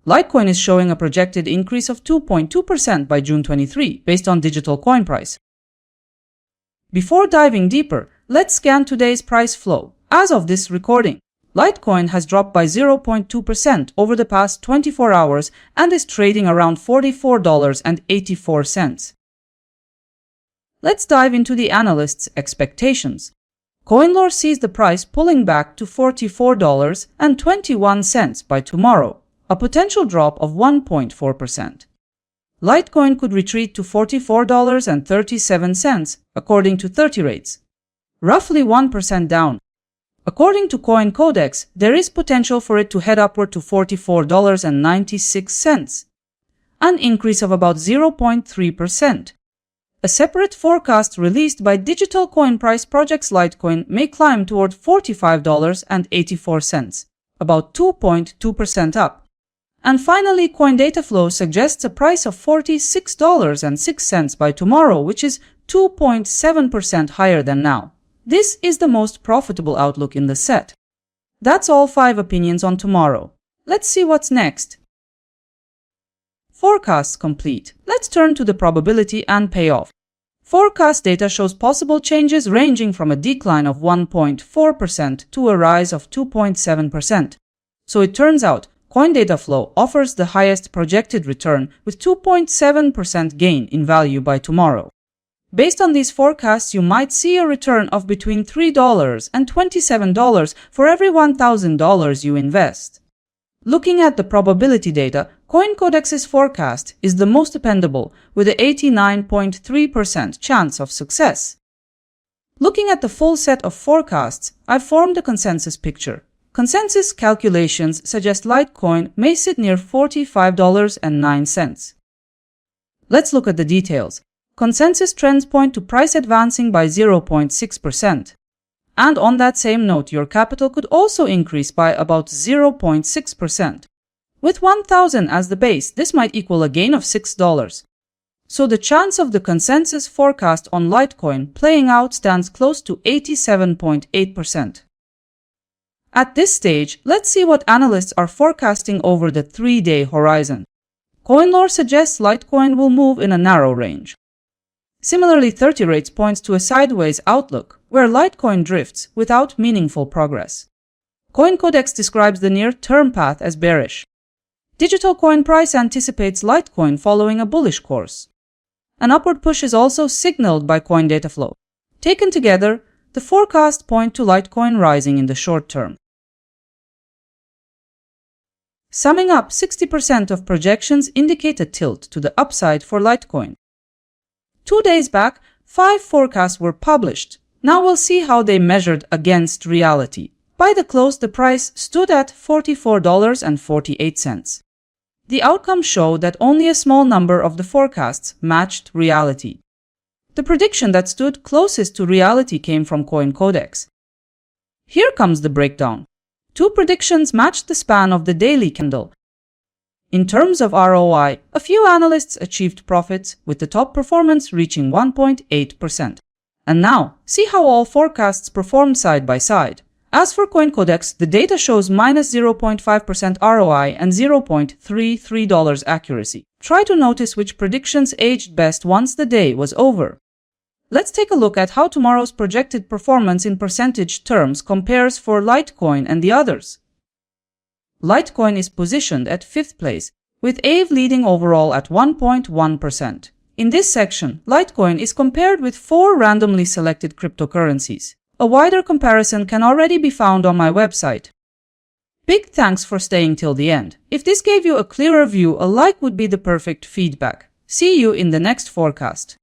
Litecoin is showing a projected increase of 2.2% by June 23 based on digital coin price. Before diving deeper, let's scan today's price flow. As of this recording, Litecoin has dropped by 0.2% over the past 24 hours and is trading around $44.84. Let's dive into the analysts' expectations. CoinLore sees the price pulling back to $44.21 by tomorrow, a potential drop of 1.4%. Litecoin could retreat to $44.37 according to 30 rates, roughly 1% down. According to Coin Codex, there is potential for it to head upward to $44.96, an increase of about 0.3%. A separate forecast released by digital coin price projects Litecoin may climb toward $45.84, about 2.2% up. And finally, CoinDataFlow suggests a price of $46.06 by tomorrow, which is 2.7% higher than now. This is the most profitable outlook in the set. That's all 5 opinions on tomorrow. Let's see what's next. Forecasts complete. Let's turn to the probability and payoff. Forecast data shows possible changes ranging from a decline of 1.4% to a rise of 2.7%. So it turns out, CoinDataFlow offers the highest projected return with 2.7% gain in value by tomorrow. Based on these forecasts, you might see a return of between $3 and $27 for every $1,000 you invest. Looking at the probability data, CoinCodex's forecast is the most dependable, with an 89.3% chance of success. Looking at the full set of forecasts, I've formed a consensus picture. Consensus calculations suggest Litecoin may sit near $45.09. Let's look at the details. Consensus trends point to price advancing by 0.6%. And on that same note, your capital could also increase by about 0.6%. With 1,000 as the base, this might equal a gain of $6. So the chance of the consensus forecast on Litecoin playing out stands close to 87.8%. At this stage, let's see what analysts are forecasting over the 3-day horizon. CoinLore suggests Litecoin will move in a narrow range. Similarly, 30 rates points to a sideways outlook, where Litecoin drifts without meaningful progress. CoinCodex describes the near-term path as bearish. Digital coin price anticipates Litecoin following a bullish course. An upward push is also signaled by CoinDataFlow. Taken together, the forecasts point to Litecoin rising in the short term. Summing up, 60% of projections indicate a tilt to the upside for Litecoin. 2 days back, 5 forecasts were published. Now we'll see how they measured against reality. By the close, the price stood at $44.48. The outcomes show that only a small number of the forecasts matched reality. The prediction that stood closest to reality came from CoinCodex. Here comes the breakdown. 2 predictions matched the span of the daily candle. In terms of ROI, a few analysts achieved profits, with the top performance reaching 1.8%. And now, see how all forecasts performed side by side. As for CoinCodex, the data shows minus 0.5% ROI and $0.33 accuracy. Try to notice which predictions aged best once the day was over. Let's take a look at how tomorrow's projected performance in percentage terms compares for Litecoin and the others. Litecoin is positioned at 5th place, with AVE leading overall at 1.1%. In this section, Litecoin is compared with 4 randomly selected cryptocurrencies. A wider comparison can already be found on my website. Big thanks for staying till the end. If this gave you a clearer view, a like would be the perfect feedback. See you in the next forecast.